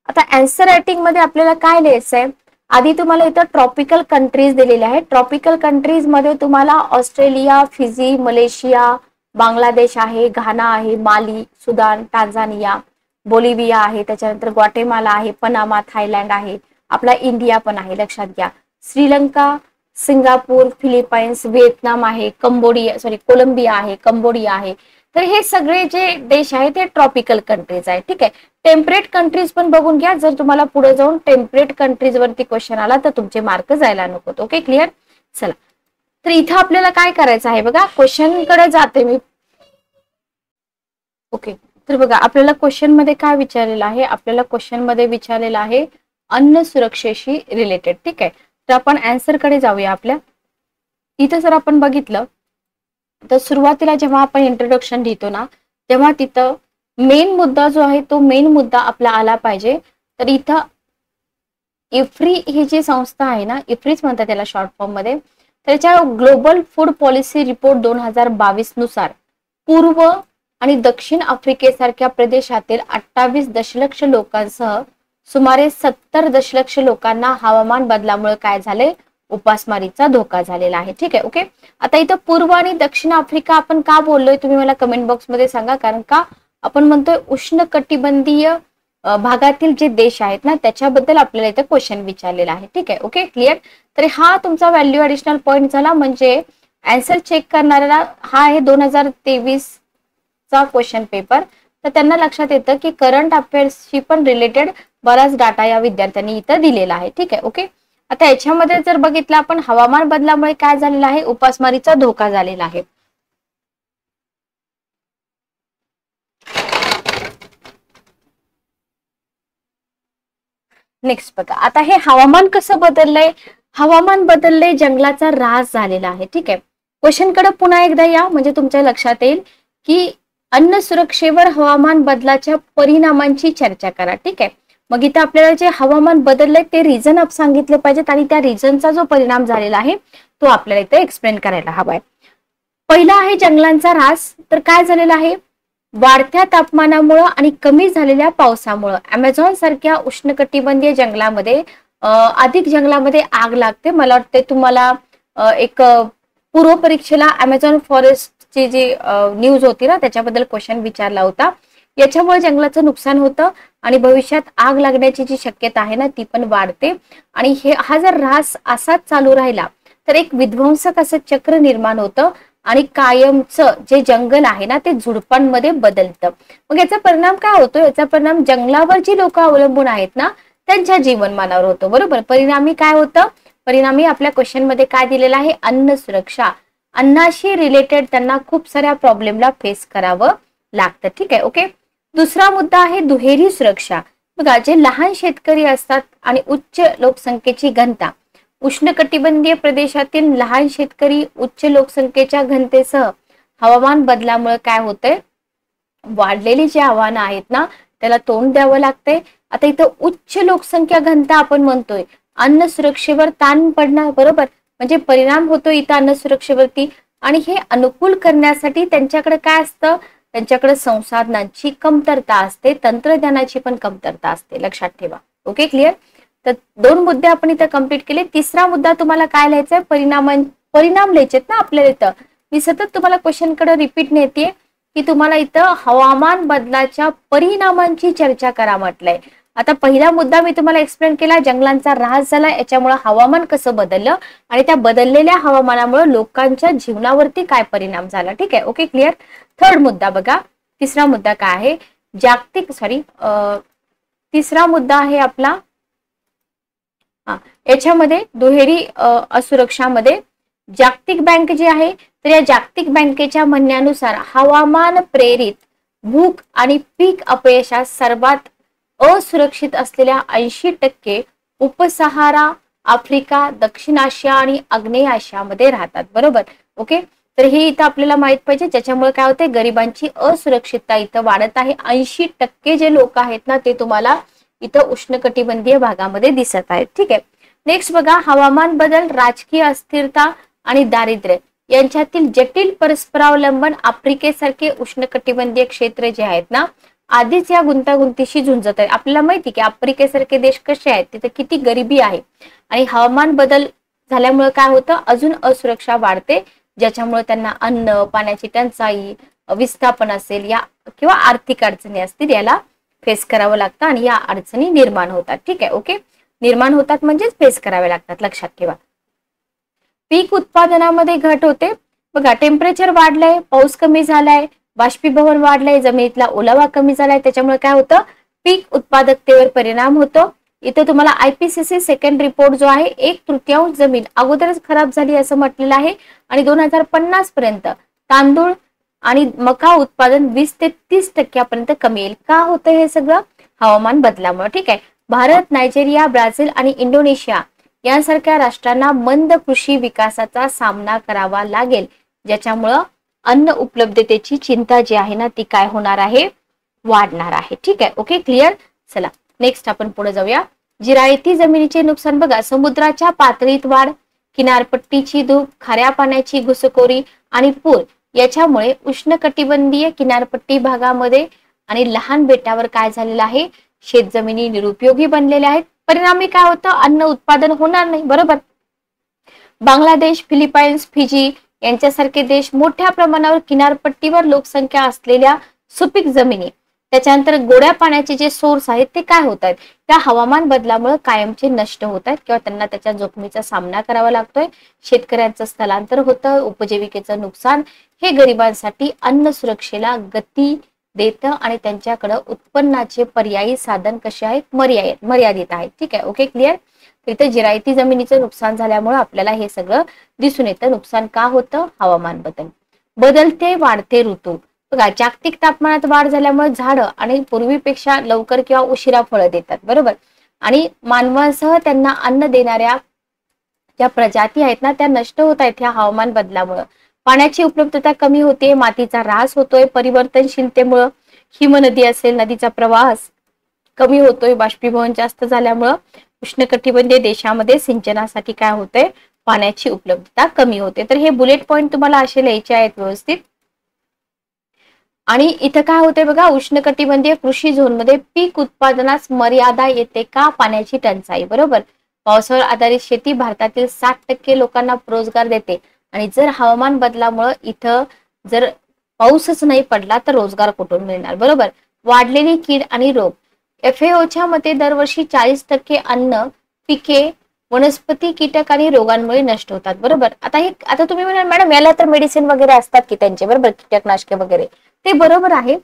आता आन्सर रायटिंग मध्ये आपल्याला काय लिहायचं आहे. आधी तुम्हाला इथं ट्रॉपिकल कंट्रीज दिलेले आहेत. ट्रॉपिकल कंट्रीज मध्ये तुम्हाला ऑस्ट्रेलिया, फिजी, मलेशिया, बांगलादेश आहे, घाना आहे, माली, सुदान, टांझानिया, बोलिव्हिया आहे, त्याच्यानंतर ग्वाटेमाला आहे, पनामा, थायलंड आहे, आपला इंडिया पण आहे, लक्षात घ्या. श्रीलंका, सिंगापूर, फिलिपाईन्स, व्हिएतनाम आहे, कोलंबिया आहे, कंबोडिया आहे. तर हे सगळे जे देश आहेत ते ट्रॉपिकल कंट्रीज आहेत. ठीक आहे. टेम्परेट कंट्रीज पण बघून घ्या. जर तुम्हाला पुढे जाऊन टेम्परेट कंट्रीज वरती क्वेश्चन आला तर तुमचे मार्क जायला नको. Okay, clear. चला, तर इथं आपल्याला काय करायचं आहे बघा, क्वेश्चन कडे जाते मी. ओके. तर बघा आपल्याला क्वेश्चन मध्ये काय विचारलेलं आहे, आपल्याला क्वेश्चन मध्ये विचारलेलं आहे अन्न सुरक्षेशी रिलेटेड. ठीक आहे. तर आपण आन्सर कडे जाऊया आपल्या. इथं जर आपण बघितलं तर सुरुवातीला जेव्हा आपण इंट्रोडक्शन लिहितो ना, तेव्हा तिथं मेन मुद्दा जो आहे तो मेन मुद्दा आपला आला पाहिजे. तर इथं इफ्री ही जी संस्था आहे ना, इफ्रीच म्हणतात त्याला शॉर्ट फॉर्म मध्ये, त्याच्या ग्लोबल फूड पॉलिसी रिपोर्ट 2022 नुसार पूर्व आणि दक्षिण आफ्रिकेसारख्या प्रदेशातील 28 दशलक्ष लोकांसह सुमारे 70 दशलक्ष लोकांना हवामान बदलामुळे काय झाले, उपासमारीचा धोका झालेला आहे. ठीक आहे. ओके. आता इथं पूर्व आणि दक्षिण आफ्रिका आपण का बोललोय तुम्ही मला कमेंट बॉक्स मध्ये सांगा. कारण का आपण म्हणतोय उष्ण कटिबंधीय भागातील जे देश आहेत ना, त्याच्याबद्दल आपल्याला इथं क्वेश्चन विचारलेला आहे. ठीक आहे. Okay, clear. तर हा तुमचा व्हॅल्यू ऍडिशनल पॉईंट झाला. म्हणजे आन्सर चेक करणाऱ्याला हा आहे 2023 चा क्वेश्चन पेपर. तर त्यांना लक्षात येतं की करंट अफेअर्सशी पण रिलेटेड बराच डाटा या विद्यार्थ्यांनी इथं दिलेला आहे. ठीक आहे, ओके. आता याच्यामध्ये जर बघितलं आपण, हवामान बदलामुळे काय झालेलं आहे, उपासमारीचा धोका झालेला आहे. नेक्स्ट बघा, आता हे हवामान कसं बदललंय, हवामान बदललंय, जंगलाचा ऱ्हास झालेला आहे. ठीक आहे, क्वेश्चन कडे पुन्हा एकदा या, म्हणजे तुमच्या लक्षात येईल की अन्न सुरक्षेवर हवामान बदलाच्या परिणामांची चर्चा करा. ठीक आहे, मग इथं आपल्याला जे हवामान बदललंय ते रिझन आप सांगितले पाहिजेत आणि त्या रिझनचा जो परिणाम झालेला आहे तो आपल्याला इथे एक्सप्लेन करायला हवाय. पहिला आहे जंगलांचा ऱ्हास. तर काय झालेला आहे, वाढत्या तापमानामुळे आणि कमी झालेल्या पावसामुळे अमेझॉन सारख्या उष्णकटिबंधीय जंगलामध्ये अधिक जंगलामध्ये आग लागते. मला वाटते तुम्हाला एक पूर्व परीक्षेला अमेझॉन फॉरेस्टची जी न्यूज होती ना त्याच्याबद्दल क्वेश्चन विचारला होता. याच्यामुळे जंगलाचं नुकसान होतं आणि भविष्यात आग लागण्याची जी शक्यता आहे ना ती पण वाढते. आणि हा जर ऱ्हास असाच चालू राहिला तर एक विध्वंसक असं चक्र निर्माण होतं आणि कायमचं जे जंगल आहे ना ते झुडपांमध्ये बदलतं. मग याचा परिणाम काय होतो, याचा परिणाम जंगलावर जी लोक अवलंबून आहेत ना त्यांच्या जीवनमानावर होतो. बरोबर, परिणामी काय होतं, परिणामी आपल्या क्वेश्चन मध्ये काय दिलेलं आहे, अन्न सुरक्षा, अन्नाशी रिलेटेड त्यांना खूप साऱ्या प्रॉब्लेमला फेस करावं लागतं. ठीक आहे, ओके. दुसरा मुद्दा आहे दुहेरी सुरक्षा. बघा, जे लहान शेतकरी असतात आणि उच्च लोकसंख्येची घनता, उष्णकटिबंधीय प्रदेशातील लहान शेतकरी उच्च लोकसंख्येच्या घनतेसह हवामान बदलामुळे काय होतंय, वाढलेली जी आव्हानं आहेत ना त्याला तोंड द्यावं लागतंय. आता इथं उच्च लोकसंख्या घनता आपण म्हणतोय, अन्न सुरक्षेवर ताण पडणार. बरोबर, म्हणजे परिणाम होतो इथं अन्न सुरक्षेवरती. आणि हे अनुकूल करण्यासाठी त्यांच्याकडे काय असतं, त्यांच्याकडे संसाधनांची कमतरता असते, तंत्रज्ञानाची पण कमतरता असते, लक्षात ठेवा. Okay, clear. तर दोन मुद्दे आपण इथं कंप्लीट केले. तिसरा मुद्दा तुम्हाला काय लिहायचा, परिणाम लिहायचेत ना आपल्याला इथं. मी सतत तुम्हाला क्वेश्चन कडे रिपीट नेते की तुम्हाला इथं हवामान बदलाच्या परिणामांची चर्चा करा म्हटलंय. आता पहिला मुद्दा मी तुम्हाला एक्सप्लेन केला, जंगलांचा ऱ्हास झाला, याच्यामुळे हवामान कसं बदललं आणि त्या बदललेल्या हवामानामुळे लोकांच्या जीवनावरती काय परिणाम झाला. ठीक आहे, ओके, क्लिअर. थर्ड मुद्दा बघा, तिसरा मुद्दा काय आहे, तिसरा मुद्दा आहे आपला याच्यामध्ये दुहेरी असुरक्षामध्ये जागतिक बँक जी आहे, तर या जागतिक बँकेच्या म्हणण्यानुसार हवामान प्रेरित भूक आणि पीक अपयशात सर्वात असुरक्षित असलेल्या 80% उपसहारा आफ्रिका, दक्षिण आशिया आणि आग्नेय आशियामध्ये राहतात. बरोबर, ओके. तर हे इथं आपल्याला माहित पाहिजे, ज्याच्यामुळे काय होते, गरिबांची असुरक्षितता इथं वाढत आहे. 80% जे लोक आहेत ना ते तुम्हाला इथं उष्णकटिबंधीय भागामध्ये दिसत आहेत. ठीक आहे, नेक्स्ट बघा, हवामान बदल, राजकीय अस्थिरता आणि दारिद्र्य यांच्यातील जटिल परस्परावलंबन आफ्रिकेसारखे उष्णकटिबंधीय क्षेत्र जे आहेत ना आधीच या गुंतागुंतीशी झुंजत आहेत. आपल्याला माहिती की आफ्रिकेसारखे देश कसे आहेत, तिथे किती गरिबी आहे आणि हवामान बदल झाल्यामुळे काय होतं, अजून असुरक्षा वाढते, ज्याच्यामुळे त्यांना अन्न पाण्याची टंचाई, विस्थापन असेल या किंवा आर्थिक अडचणी असतील याला फेस करावं लागतं आणि या अडचणी निर्माण होतात. ठीक आहे, ओके, निर्माण होतात म्हणजेच फेस करावे लागतात, लक्षात ठेवा. पीक उत्पादनामध्ये घट होते. बघा, टेम्परेचर वाढलंय, पाऊस कमी झालाय, बाष्पीभवन वाढलंय, जमिनीतला ओलावा कमी झालाय, त्याच्यामुळे काय होतं, पीक उत्पादकतेवर परिणाम होतो. इथे तुम्हाला IPCC सेकंड रिपोर्ट जो आहे 1/3 जमीन अगोदरच खराब झाली असं म्हटलेलं आहे आणि 2050 पर्यंत तांदूळ आणि मका उत्पादन 20 ते 30% पर्यंत कमी येईल. का होतं हे सगळं, हवामान बदलामुळे. ठीक आहे, भारत, नायजेरिया, ब्राझील आणि इंडोनेशिया यांसारख्या राष्ट्रांना मंद कृषी विकासाचा सामना करावा लागेल, ज्याच्यामुळं अन्न उपलब्धतेची चिंता जी आहे ना ती काय होणार आहे, वाढणार आहे. ठीक आहे, ओके, क्लिअर. चला नेक्स्ट आपण पुढे जाऊया. जिरायती जमिनीचे नुकसान. बघा, समुद्राच्या पातळीत वाढ, किनारपट्टीची धूप, खाऱ्या पाण्याची घुसखोरी आणि पूर याच्यामुळे उष्णकटिबंधीय किनारपट्टी भागामध्ये आणि लहान बेटावर काय झालेलं आहे, शेतजमिनी निरुपयोगी बनलेल्या आहेत. परिणामी काय होतं, अन्न उत्पादन होणार नाही. बरोबर, बांगलादेश, फिलिपाईन्स, फिजी यांच्यासारखे देश मोठ्या प्रमाणावर किनारपट्टीवर लोकसंख्या असलेल्या सुपीक जमिनी, त्याच्यानंतर गोड्या पाण्याचे जे सोर्स आहेत ते काय होत आहेत, त्या हवामान बदलामुळे कायमचे नष्ट होत आहेत किंवा त्यांना त्याच्या जोखमीचा सामना करावा लागतोय. शेतकऱ्यांचं स्थलांतर होतं, उपजीविकेचं नुकसान. हे गरिबांसाठी अन्न सुरक्षेला गती देतं आणि त्यांच्याकडे उत्पन्नाचे पर्यायी साधन कसे आहेत मर्यादित आहेत. ठीक आहे, ओके क्लिअर. इथं जिरायती जमिनीचं नुकसान झाल्यामुळे आपल्याला हे सगळं दिसून येतं. नुकसान का होतं? हवामान बदल. बदलते वाढते ऋतू. बघा, जागतिक तापमानात वाढ झाल्यामुळे झाडं आणि पूर्वीपेक्षा लवकर किंवा उशिरा फळं देतात, बरोबर. आणि मानवासह त्यांना अन्न देणाऱ्या ज्या प्रजाती आहेत ना, त्या नष्ट होत आहेत ह्या हवामान बदलामुळे. पाण्याची उपलब्धता कमी होते, मातीचा ऱ्हास होतोय परिवर्तनशीलतेमुळे. हिमनदी असेल, नदीचा प्रवाह कमी होतोय, बाष्पीभवन जास्त झाल्यामुळं उष्णकटिबंधीय देशामध्ये सिंचनासाठी काय होतंय? पाण्याची उपलब्धता कमी होते. तर हे बुलेट पॉइंट तुम्हाला असे लिहायचे आहेत व्यवस्थित. आणि इथं काय होते बघा, उष्णकटिबंधीय कृषी झोनमध्ये पीक उत्पादनास मर्यादा येते का? पाण्याची टंचाई, बरोबर. पावसावर आधारित शेती भारतातील 60% लोकांना रोजगार देते आणि जर हवामान बदलामुळे इथं जर पाऊसच नाही पडला तर रोजगार कुठून मिळणार, बरोबर. वाढलेली कीड आणि रोग. FAOच्या मते दरवर्षी 40% अन्न पिके वनस्पती कीटक आणि रोगांमुळे नष्ट होतात, बरोबर. आता तुम्ही म्हणाल मॅडम याला तर मेडिसिन वगैरे असतात की त्यांचे, बरोबर, कीटकनाशके वगैरे. ते बरोबर आहे,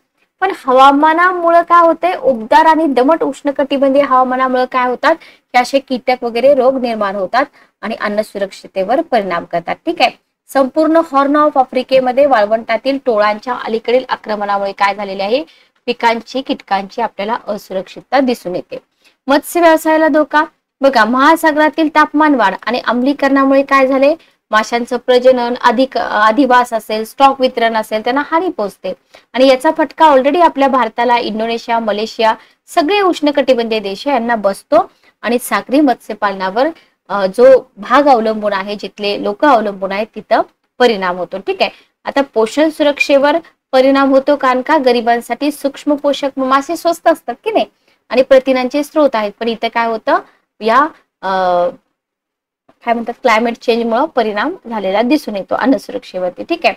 पण हवामानामुळे काय होते? उबदार आणि दमट उष्णकटिबंधीय हवामानामुळे काय होतात? की असे कीटक वगैरे रोग निर्माण होतात आणि अन्न सुरक्षिततेवर परिणाम करतात. ठीक आहे. संपूर्ण हॉर्न ऑफ आफ्रिकेमध्ये वाळवंटातील टोळांच्या अलीकडील आक्रमणामुळे काय झालेले आहे? पिकांची कीटकांची आपल्याला असुरक्षितता दिसून येते. मत्स्य व्यवसायाला धोका. बघा, महासागरातील तापमान वाढ आणि आम्लीकरणामुळे काय झाले? माशांचं प्रजनन, अधिवास असेल, स्टॉक वितरण असेल, त्यांना हानी पोहोचते. आणि याचा फटका ऑलरेडी आपल्या भारताला, इंडोनेशिया, मलेशिया सगळे उष्णकटिबंधीय देश यांना बसतो. आणि सागरी मत्स्यपालनावर जो भाग अवलंबून आहे, जिथले लोक अवलंबून आहेत, तिथं परिणाम होतो. ठीक आहे. आता पोषण सुरक्षेवर परिणाम होतो, कारण का? गरिबांसाठी सूक्ष्म पोषक मासे स्वस्त असतात की नाही, आणि प्रथिनांचे स्रोत आहेत. पण इथं काय होतं? या काय म्हणतात, क्लायमेट चेंजमुळे परिणाम झालेला दिसून येतो अन्न सुरक्षेवरती. ठीक आहे.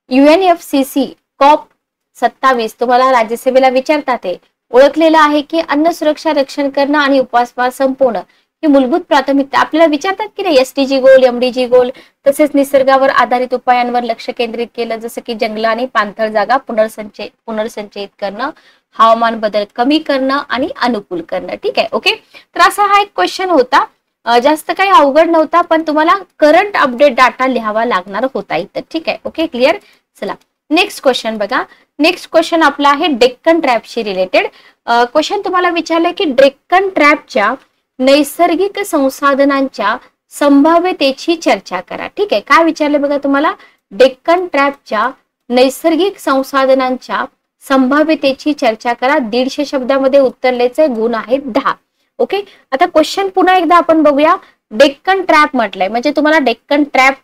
UNFCCC COP27 तुम्हाला राज्यसभेला विचारतात, ते ओळखलेलं आहे की अन्न सुरक्षा रक्षण करणं आणि उपवासमार संपवणं ही मूलभूत प्राथमिकता. आपल्याला विचारतात की नाही SDG गोल, MDG गोल, तसेच निसर्गावर आधारित उपायांवर लक्ष केंद्रित केलं, जसं की जंगल आणि पाणथळ जागा पुनर्संचयित करणं, हवामान बदल कमी करणं आणि अनुकूल करणं. ठीक आहे, ओके. तर असा हा एक क्वेश्चन होता, जास्त काही अवघड नव्हता, पण तुम्हाला करंट अपडेट डाटा लिहावा लागणार होता इथं. ठीक आहे, ओके क्लिअर. चला नेक्स्ट क्वेश्चन बघा. नेक्स्ट क्वेश्चन आपला आहे डेक्कन ट्रॅपशी रिलेटेड. क्वेश्चन तुम्हाला विचारलंय की डेक्कन ट्रॅपच्या नैसर्गिक संसाधनांच्या संभाव्यतेची चर्चा करा. ठीक आहे, काय विचारले बघा तुम्हाला? डेक्कन ट्रॅपच्या नैसर्गिक संसाधनांच्या संभाव्यतेची चर्चा करा. 150 शब्दामध्ये उत्तरलेचे गुण आहेत 10. ओके. आता क्वेश्चन पुन्हा एकदा आपण बघूया. डेक्कन ट्रॅप म्हटलंय म्हणजे तुम्हाला डेक्कन ट्रॅप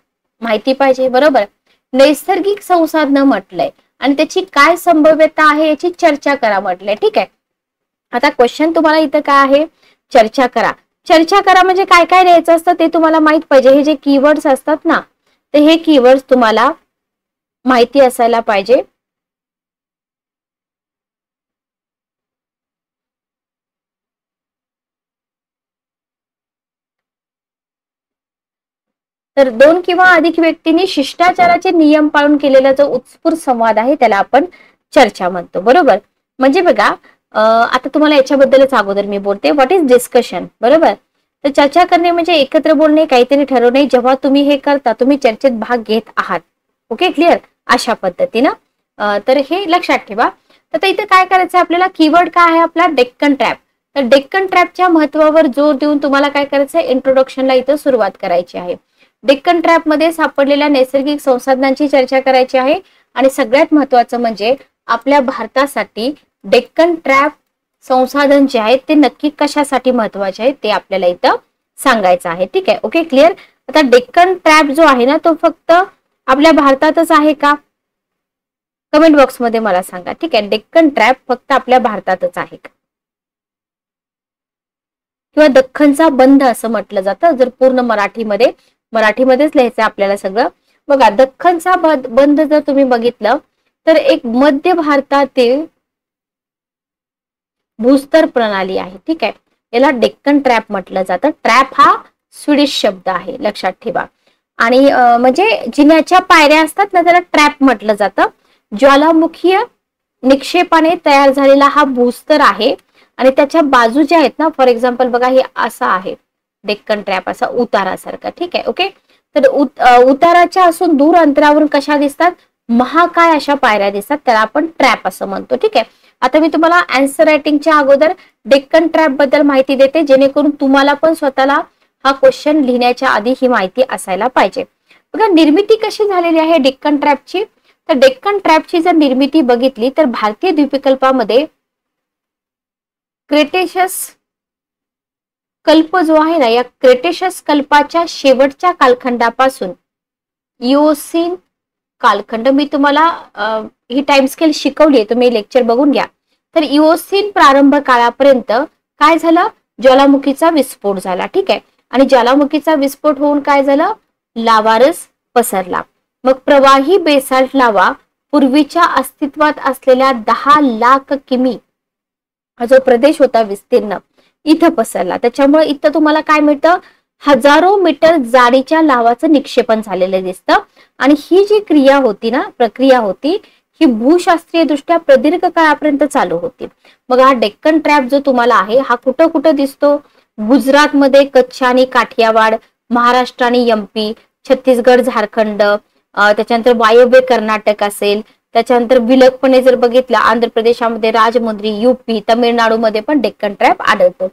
माहिती पाहिजे, बरोबर. नैसर्गिक संसाधनं म्हटलंय आणि त्याची काय संभाव्यता आहे याची चर्चा करा म्हटलंय. ठीक आहे. आता क्वेश्चन तुम्हाला इथं काय आहे? चर्चा करा. चर्चा करा म्हणजे काय काय लिहायचं असतं ते तुम्हाला माहित पाहिजे. हे जे कीवर्ड्स असतात ना, तर हे कीवर्ड्स तुम्हाला माहिती असायला पाहिजे. तर 2 किंवा अधिक व्यक्तींनी शिष्टाचाराचे नियम पाळून केलेला जो उत्स्फूर्त संवाद आहे त्याला आपण चर्चा म्हणतो, बरोबर. म्हणजे बघा, आता तुम्हाला याच्याबद्दलच अगोदर मी बोलते. व्हॉट इज डिस्कशन, बरोबर. तर चर्चा करणे म्हणजे एकत्र बोलणे, काहीतरी ठरवणे. जेव्हा तुम्ही हे करता, तुम्ही चर्चेत भाग घेत आहात. Okay clear. अशा पद्धतीनं तर हे लक्षात ठेवा. तर इथे काय करायचं आपल्याला? कीवर्ड काय आहे आपला? डेक्कन ट्रॅप. तर डेक्कन ट्रॅपच्या महत्वावर जोर देऊन तुम्हाला काय करायचं? इंट्रोडक्शनला इथं सुरुवात करायची आहे. डेक्कन ट्रॅप मध्ये सापडलेल्या नैसर्गिक संसाधनांची चर्चा करायची आहे आणि सगळ्यात महत्वाचं म्हणजे आपल्या भारतासाठी डेक्कन ट्रॅप संसाधन जे आहेत ते नक्की कशासाठी महत्वाचे आहेत ते आपल्याला इथं सांगायचं आहे. ठीक आहे, ओके क्लिअर. आता डेक्कन ट्रॅप जो आहे ना, तो फक्त आपल्या भारतातच आहे का? कमेंट बॉक्स मध्ये मला सांगा. ठीक आहे, डेक्कन ट्रॅप फक्त आपल्या भारतातच आहे का? किंवा दख्खनचा बंद असं म्हटलं जातं जर पूर्ण मराठीमध्येच लिहायचं आपल्याला सगळं. बघा, दख्खनचा बंद जर तुम्ही बघितलं तर एक मध्य भारतातील भूस्तर प्रणाली आहे. ठीक आहे, याला डेक्कन ट्रॅप म्हटलं जातं. ट्रॅप हा स्वीडिश शब्द आहे, लक्षात ठेवा. आणि म्हणजे जिन्याच्या पायऱ्या असतात ना, त्याला ट्रॅप म्हटलं जातं. ज्वालामुखीय निक्षेपाने तयार झालेला हा भूस्तर आहे आणि त्याच्या बाजू ज्या आहेत ना, फॉर एक्झाम्पल बघा हे असा आहे डेक्कन ट्रॅप, असा उतारासारखा, ठीक आहे. ओके, तर उताराच्या असून दूर अंतरावरून कशा दिसतात, महाकाय अशा पायऱ्या दिसतात, त्याला आपण ट्रॅप असं म्हणतो. ठीक आहे, आता मी तुम्हाला आन्सर रायटिंगच्या अगोदर डेक्कन ट्रॅप बद्दल माहिती देते, जेणेकरून तुम्हाला पण स्वतःला हा क्वेश्चन लिहिण्याच्या आधी ही माहिती असायला पाहिजे. बघा निर्मिती कशी झालेली आहे डेक्कन ट्रॅपची, तर डेक्कन ट्रॅपची जर निर्मिती बघितली तर भारतीय द्वीपकल्पामध्ये क्रेटेशस कल्प जो आहे ना, या क्रेटेशस कल्पाच्या शेवटच्या कालखंडापासून इओसीन कालखंड, मी तुम्हाला ही टाइम स्केल शिकवली आहे, तुम्ही लेक्चर बघून घ्या. तर इओसीन प्रारंभ काळापर्यंत काय झालं, ज्वालामुखीचा विस्फोट झाला. ठीक आहे, आणि ज्वालामुखीचा विस्फोट होऊन काय झालं, लावारस पसरला. मग प्रवाही बेसाल्ट लावा पूर्वीच्या अस्तित्वात असलेल्या 10 लाख किमी हा जो प्रदेश होता विस्तीर्ण, इथं पसरला. त्याच्यामुळे इथं तुम्हाला काय मिळतं, हजारो मीटर जाडीच्या लावाचं निक्षेपण झालेलं दिसतं. आणि ही जी क्रिया होती ना, प्रक्रिया होती, ही भूशास्त्रीय दृष्ट्या प्रदीर्घ काळापर्यंत चालू होती. मग हा डेक्कन ट्रॅप जो तुम्हाला आहे हा कुठं कुठं दिसतो, गुजरातमध्ये कच्छ आणि काठियावाड, महाराष्ट्र आणि एमपी, छत्तीसगड, झारखंड, त्याच्यानंतर वायव्य कर्नाटक असेल, त्याच्यानंतर विलगपणे जर बघितलं आंध्र प्रदेशामध्ये राजमुंद्री, युपी, तामिळनाडूमध्ये पण डेक्कन ट्रॅप आढळतो.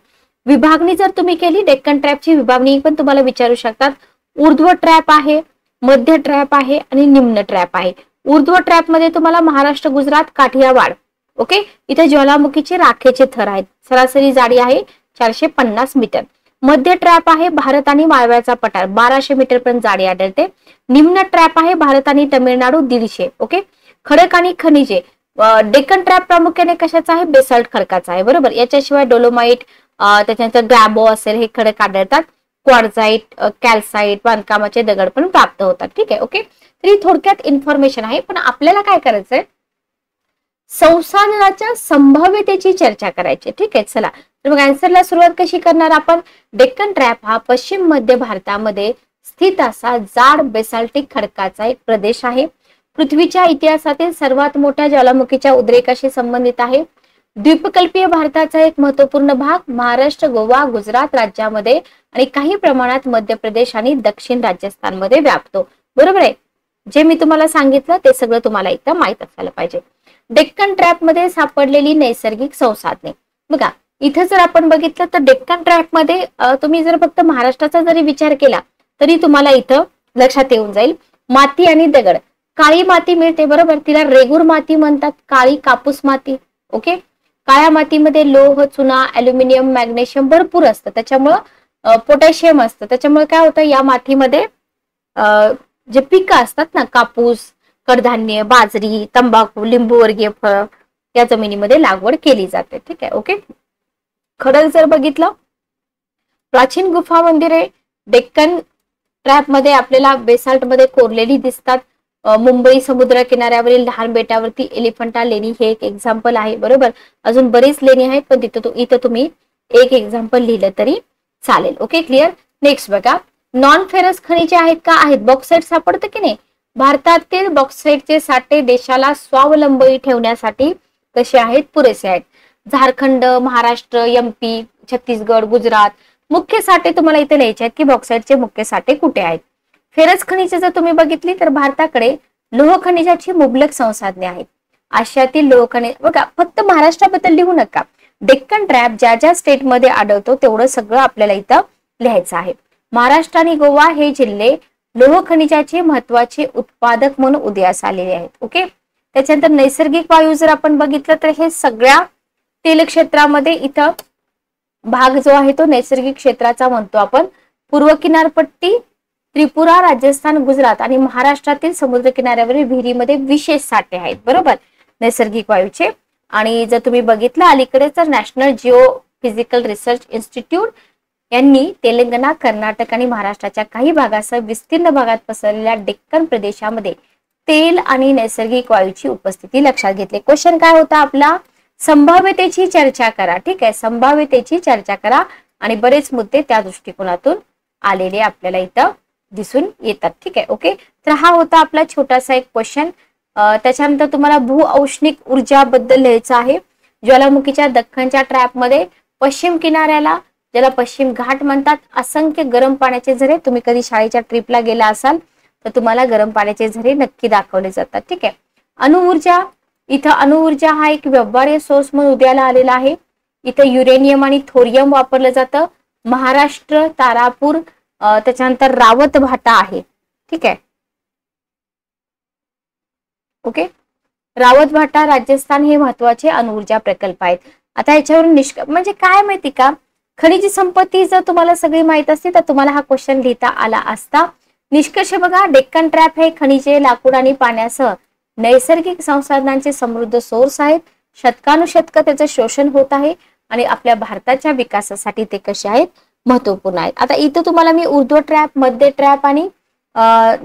विभागणी जर तुम्ही केली, डेक्कन ट्रॅपची विभागणी पण तुम्हाला विचारू शकतात. ऊर्ध्व ट्रॅप आहे, मध्य ट्रॅप आहे आणि निम्न ट्रॅप आहे. ऊर्ध्व ट्रॅप मध्ये तुम्हाला महाराष्ट्र, गुजरात, काठियावाड, ओके, इथे ज्वालामुखीचे राखेचे थर आहेत, सरासरी जाडी आहे 450 मीटर. मध्य ट्रॅप आहे भारत आणि माळव्याचा पठार, 1200 मीटर पर्यंत जाडी आढळते. निम्न ट्रॅप आहे भारत आणि तमिळनाडू, 150. ओके, खडक आणि खनिजे, डेक्कन ट्रॅप प्रामुख्याने कशाचा आहे, बेसाल्ट खडकाचा आहे, बरोबर. याच्याशिवाय डोलोमाइट, त्याच्यानंतर ग्रॅबो असेल, हे खडक आढळतात. क्वार्टझाईट, कॅल्साइट, बांधकामाचे दगड पण प्राप्त होतात. ठीक आहे, ओके. तर ही थोडक्यात इन्फॉर्मेशन आहे, पण आपल्याला काय करायचंय, संसाधनाच्या संभाव्यतेची चर्चा करायची. ठीक आहे, चला तर मग आन्सरला सुरुवात कशी करणार आपण. डेक्कन ट्रॅप हा पश्चिम मध्य भारतामध्ये स्थित असा जाड बेसाल्टिक खडकाचा एक प्रदेश आहे. पृथ्वीच्या इतिहासातील सर्वात मोठ्या ज्वालामुखीच्या उद्रेकाशी संबंधित आहे. द्वीपकल्पीय भारताचा एक महत्वपूर्ण भाग महाराष्ट्र, गोवा, गुजरात राज्यामध्ये आणि काही प्रमाणात मध्य प्रदेश आणि दक्षिण राजस्थानमध्ये व्यापतो. बरोबर आहे, जे मी तुम्हाला सांगितलं ते सगळं तुम्हाला एकदम माहित असायला पाहिजे. डेक्कन ट्रॅप मध्ये सापडलेली नैसर्गिक संसाधने, बघा इथं जर आपण बघितलं तर डेक्कन ट्रॅप मध्ये तुम्ही जर फक्त महाराष्ट्राचा जरी विचार केला तरी तुम्हाला इथं लक्षात येऊन जाईल. माती आणि दगड, काळी माती मिळते, बरोबर, तिला रेगूर माती म्हणतात, काळी कापूस माती. ओके, काळ्या मातीमध्ये लोह, चुना, अल्युमिनियम, मॅग्नेशियम भरपूर असतं, त्याच्यामुळं पोटॅशियम असतं, त्याच्यामुळे काय होतं, या मातीमध्ये जे पिकं असतात ना, कापूस, कडधान्य, बाजरी, तंबाखू, लिंबूवर्गीय फळ या जमिनीमध्ये लागवड केली जाते. ठीक आहे, ओके. खडक जर बघितलं, प्राचीन गुफा मंदिरे डेक्कन ट्रॅप मध्ये आपल्याला बेसाल्ट मध्ये कोरलेली दिसतात. मुंबई समुद्र किनाऱ्यावरील लहान बेटावरती एलिफंटा लेणी हे एक एक्झाम्पल आहे, बरोबर. अजून बरीच लेणी आहेत, पण इथं तुम्ही एक एक्झाम्पल लिहिलं तरी चालेल. Okay, clear. नेक्स्ट बघा, नॉन फेरस खनिजे आहेत का, आहेत. बॉक्साईट सापडतं की नाही. भारतातील बॉक्साईटचे साठे देशाला स्वावलंबी ठेवण्यासाठी कसे आहेत, पुरेसे आहेत. झारखंड, महाराष्ट्र, एमपी, छत्तीसगड, गुजरात, मुख्य साठे तुम्हाला इथे लिहायचे आहेत की बॉक्साईटचे मुख्य साठे कुठे आहेत. फेरस खनिजे जर तुम्ही बघितली तर भारताकडे लोह खनिजाची मुबलक संसाधने आहेत. आशियातील लोह खनिज, बघा फक्त महाराष्ट्राबद्दल लिहू नका, डेक्कन ट्रॅप ज्या ज्या स्टेटमध्ये आढळतो तेवढं सगळं आपल्याला इथं लिहायचं आहे. महाराष्ट्र आणि गोवा हे जिल्हे लोह खनिजाचे महत्वाचे उत्पादक म्हणून उदयास आलेले आहेत. ओके, त्याच्यानंतर नैसर्गिक वायू जर आपण बघितलं तर हे सगळ्या तेल क्षेत्रामध्ये इथं भाग जो आहे तो नैसर्गिक क्षेत्राचा म्हणतो आपण. पूर्व किनारपट्टी, त्रिपुरा, राजस्थान, गुजरात आणि महाराष्ट्रातील समुद्र किनाऱ्यावरील विहिरीमध्ये विशेष साठे आहेत, बरोबर, नैसर्गिक वायूचे. आणि जर तुम्ही बघितलं अलीकडे तर national Jio physical research institute यांनी तेलंगणा, कर्नाटक आणि महाराष्ट्राच्या काही भागासह विस्तीर्ण भागात पसरलेल्या डेक्कन प्रदेशामध्ये तेल आणि नैसर्गिक वायूची उपस्थिती लक्षात घेतली. क्वेश्चन काय होता आपला, संभाव्यतेची चर्चा करा. ठीक आहे, संभाव्यतेची चर्चा करा आणि बरेच मुद्दे त्या दृष्टिकोनातून आलेले आपल्याला इथं दिसून येतात. ठीक आहे, ओके. तर हा होता आपला छोटासा एक क्वेश्चन. त्याच्यानंतर तुम्हाला भूऔष्णिक ऊर्जाबद्दल लिहायचं आहे. ज्वालामुखीच्या दख्खनच्या ट्रॅपमध्ये पश्चिम किनाऱ्याला, ज्याला पश्चिम घाट म्हणतात, असंख्य गरम पाण्याचे झरे. तुम्ही कधी शाळेच्या ट्रिपला गेला असाल तर तुम्हाला गरम पाण्याचे झरे नक्की दाखवले जातात. ठीक आहे. अणुऊर्जा, इथं अणुऊर्जा हा एक व्यवहार्य सोर्स म्हणून उदयाला आलेला आहे. इथं युरेनियम आणि थोरियम वापरलं जातं. महाराष्ट्र, तारापूर, त्याच्यानंतर रावत भाटा आहे. ठीक आहे. ओके. रावत भाटा, राजस्थान हे महत्वाचे अणुऊर्जा प्रकल्प आहेत. आता याच्यावरून म्हणजे काय माहिती का, खनिज संपत्ती जर तुम्हाला सगळी माहित असते तर तुम्हाला हा क्वेश्चन लिहिता आला असता. निष्कर्ष बघा, डेक्कन ट्रॅप हे खनिजे, लाकूड आणि पाण्यासह नैसर्गिक संसाधनांचे समृद्ध सोर्स आहेत. शतकानुशतक त्याचं शोषण होत आहे आणि आपल्या भारताच्या विकासासाठी ते कसे आहेत, महत्वपूर्ण आहेत. आता इथं तुम्हाला मी ऊर्ध्व ट्रॅप, मध्य ट्रॅप आणि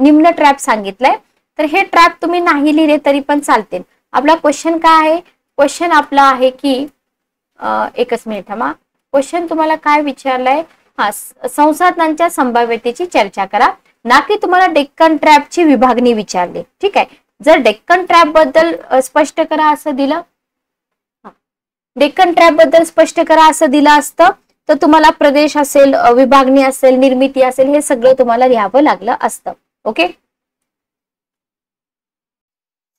निम्न ट्रॅप सांगितलंय. तर हे ट्रॅप तुम्ही नाही लिहिले तरी पण चालतील. आपला क्वेश्चन काय आहे, क्वेश्चन आपला आहे की एकच मिनिट थांबा. क्वेश्चन तुम्हाला काय विचारलंय, हा संसाधनांच्या संभाव्यतेची चर्चा करा, ना की तुम्हाला डेक्कन ट्रॅपची विभागणी विचारली. ठीक आहे. जर डेक्कन ट्रॅप बद्दल स्पष्ट करा असं दिलं, डेक्कन ट्रॅप बद्दल स्पष्ट करा असं दिलं असतं तर तुम्हाला प्रदेश असेल, विभागणी असेल, निर्मिती असेल, हे सगळं तुम्हाला लिहावं लागलं असतं. ओके.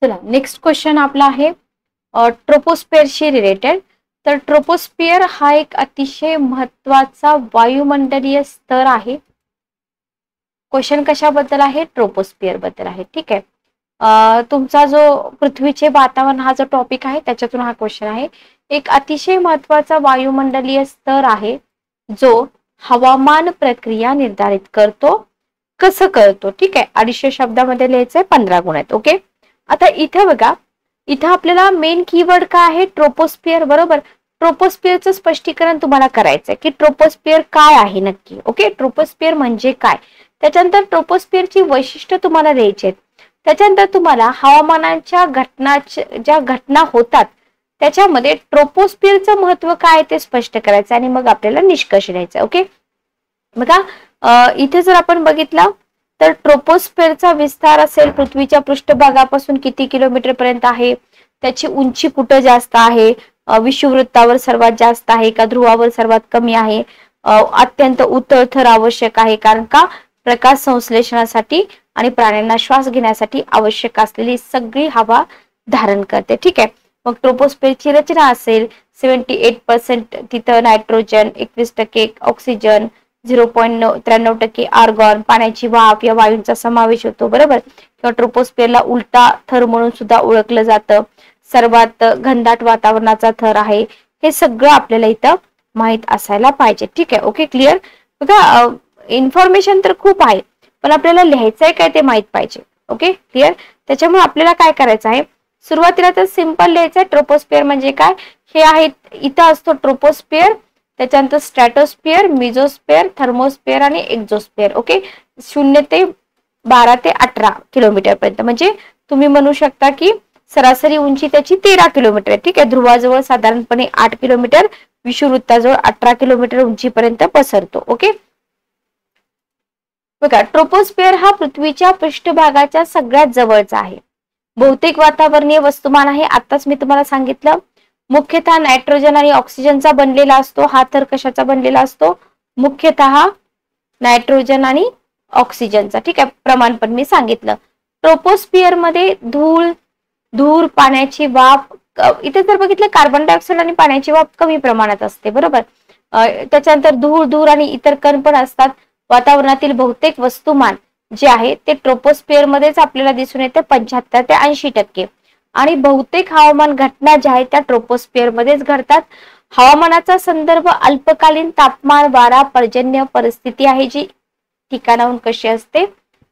चला नेक्स्ट क्वेश्चन आपला आहे ट्रोपोस्फिअरशी रिलेटेड. तर ट्रोपोस्फिअर हा एक अतिशय महत्वाचा वायुमंडलीय स्तर आहे. क्वेश्चन कशाबद्दल आहे, ट्रोपोस्फिअर बद्दल आहे. ठीक आहे. तुमचा जो पृथ्वीचे वातावरण हा जो टॉपिक आहे त्याच्यातून हा क्वेश्चन आहे. एक अतिशय महत्वाचा वायुमंडलीय स्तर आहे जो हवामान प्रक्रिया निर्धारित करतो. कसं करतो, ठीक आहे. 250 शब्दामध्ये लिहायचंय, 15 गुण आहेत. ओके. आता इथं बघा, इथं आपल्याला मेन कीवर्ड काय आहे, ट्रोपोस्फिअर. बरोबर. ट्रोपोस्फिअरचं स्पष्टीकरण तुम्हाला करायचंय की ट्रोपोस्फिअर काय आहे नक्की. ओके. ट्रोपोस्फिअर म्हणजे काय, त्याच्यानंतर ट्रोपोस्फिअरची वैशिष्ट्य तुम्हाला द्यायची आहेत. त्याच्यानंतर तुम्हाला हवामानाच्या ज्या घटना होतात त्याच्यामध्ये ट्रोपोस्फिअरचं महत्व काय ते स्पष्ट करायचं आणि मग आपल्याला निष्कर्ष द्यायचा. ओके. बघा, इथे जर आपण बघितलं तर ट्रोपोस्फिअरचा विस्तार असेल पृथ्वीच्या पृष्ठभागापासून किती किलोमीटर पर्यंत आहे, त्याची उंची कुठं जास्त आहे, विषुववृत्तावर सर्वात जास्त आहे का ध्रुवावर सर्वात कमी आहे, अत्यंत उथळ थर आवश्यक आहे, कारण का प्रकाश संश्लेषणासाठी आणि प्राण्यांना श्वास घेण्यासाठी आवश्यक असलेली सगळी हवा धारण करते. ठीक आहे. मग ट्रोपोस्फिअरची रचना असेल 78% तिथं नायट्रोजन, 21% ऑक्सिजन, 0.93% आर्गॉन, पाण्याची वाफ या वायूंचा समावेश होतो. बरोबर. किंवा ट्रोपोस्फिअरला उलटा थर म्हणून सुद्धा ओळखलं जातं. सर्वात घनदाट वातावरणाचा थर आहे. हे सगळं आपल्याला इथं माहित असायला पाहिजे. ठीक आहे. ओके. क्लिअर. बघा, इन्फॉर्मेशन तर खूप आहे पण आपल्याला लिहायचंय काय ते माहित पाहिजे. ओके. क्लिअर. त्याच्यामुळे आपल्याला काय करायचं आहे, सुरुवातीला तर सिंपल लिहायचंय. ट्रोपोस्फिअर म्हणजे काय, हे आहे इथं असतो ट्रोपोस्फिअर, त्याच्यानंतर स्ट्रॅटोस्फिअर, मिझोस्फिअर, थर्मोस्फिअर आणि एक्झोस्फिअर. ओके. 0 ते 12 ते 18 किलोमीटर पर्यंत, म्हणजे तुम्ही म्हणू शकता की सरासरी उंची त्याची 13 किलोमीटर आहे. ठीक आहे. ध्रुवाजवळ साधारणपणे 8 किलोमीटर, विषुववृत्ताजवळ 18 किलोमीटर उंचीपर्यंत पसरतो. ओके. बघा, ट्रोपोस्फिअर हा पृथ्वीच्या पृष्ठभागाच्या सगळ्यात जवळचा आहे. बहुतेक वातावरणीय वस्तुमान आहे, आताच मी तुम्हाला सांगितलं. मुख्यतः नायट्रोजन आणि ऑक्सिजनचा बनलेला असतो. हा थर कशाचा बनलेला असतो, मुख्यतः नायट्रोजन आणि ऑक्सिजनचा. ठीक आहे. प्रमाण पण मी सांगितलं. ट्रोपोस्फिअर मध्ये धूर, पाण्याची वाफ, इथे जर बघितलं कार्बन डायऑक्साईड आणि पाण्याची वाफ कमी प्रमाणात असते. बरोबर. त्याच्यानंतर धूर आणि इतर कण पण असतात. वातावरणातील बहुतेक वस्तुमान जे आहे ते ट्रोपोस्फिअर मध्येच आपल्याला दिसून येते, 75 ते 80%. आणि बहुतेक हवामान घटना ज्या आहेत त्या ट्रोपोस्फिअर मध्येच घडतात. हवामानाचा संदर्भ अल्पकालीन तापमान, वारा, पर्जन्य परिस्थिती आहे जी ठिकाणाहून कशी असते,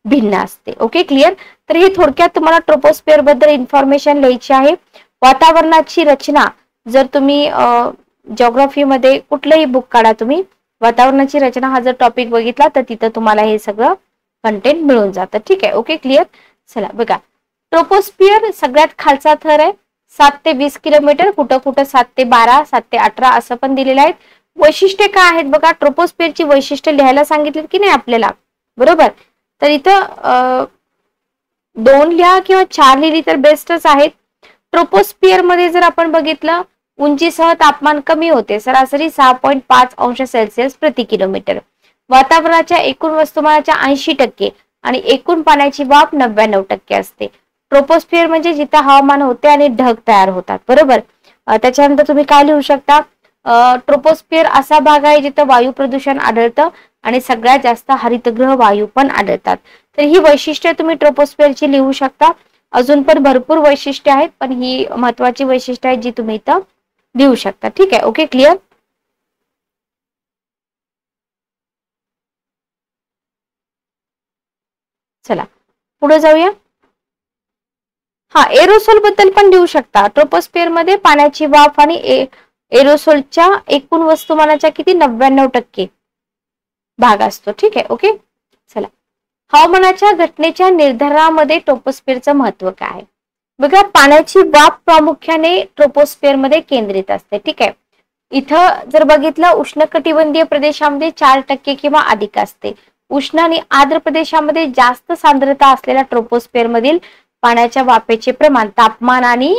भिन्न असते. ओके. क्लिअर. तर हे थोडक्यात तुम्हाला ट्रोपोस्फिअर बद्दल इन्फॉर्मेशन लिहायची आहे. वातावरणाची रचना, जर तुम्ही जिओग्राफी मध्ये कुठलंही बुक काढा तुम्ही, वातावरणाची रचना हा जर टॉपिक बघितला तर तिथं तुम्हाला हे सगळं कंटेंट मिळून जातं. ठीक आहे. ओके. क्लिअर. चला बघा, ट्रोपोस्फिअर सगळ्यात खालचा थर आहे, 7 ते 20 किलोमीटर, कुठं कुठं 7 ते 12, 7 ते 18 असं पण दिलेलं आहे. वैशिष्ट्ये काय आहेत बघा, ट्रोपोस्फिअरची वैशिष्ट्ये लिहायला सांगितली की नाही आपल्याला. बरोबर. तर इथं 2 लिहा किंवा 4 लिहिली तर बेस्टच आहेत. ट्रोपोस्फिअर मध्ये जर आपण बघितलं, उंचीसह तापमान कमी होते, सरासरी 6.5 अंश सेल्सिअस प्रति किलोमीटर. वातावरणाच्या एकूण वस्तुमानाच्या 80% आणि एकूण पाण्याची वाफ 99% असते. ट्रोपोस्फिअर म्हणजे जिथे हवामान होते आणि ढग तयार होतात, बरोबर. त्याच्यानंतर तुम्ही काय लिहू शकता, ट्रोपोस्फिअर असा भाग आहे जिथे वायू प्रदूषण आढळतं आणि सगळ्यात जास्त हरितगृह वायू पण आढळतात. तर ही वैशिष्ट्ये तुम्ही ट्रोपोस्फिअरची लिहू शकता. अजून पण भरपूर वैशिष्ट्ये आहेत, पण ही महत्वाची वैशिष्ट्ये आहेत जी तुम्ही इथं लिहू शकता. ठीक आहे, ओके, क्लिअर. चला पुढे जाऊया. हा, एरोसोल बद्दल पण लिहू शकता. ट्रोपोस्फिअर मध्ये पाण्याची वाफ आणि एरोसोलच्या एकूण वस्तुमानाच्या किती 99% भाग असतो. ठीक आहे, ओके. चला, हवामानाच्या घटनेच्या निर्धारणामध्ये ट्रोपोस्फिअरचं महत्व काय आहे बघा. पाण्याची वाफ प्रामुख्याने ट्रोपोस्फिअर मध्ये केंद्रित असते. ठीक आहे, इथं जर बघितलं, उष्णकटिबंधीय प्रदेशामध्ये 4% किंवा अधिक असते. उष्ण आणि आर्द्र प्रदेशामध्ये जास्त सांद्रता असलेल्या ट्रोपोस्फिअर मधील पाण्याच्या वाफेचे प्रमाण तापमान आणि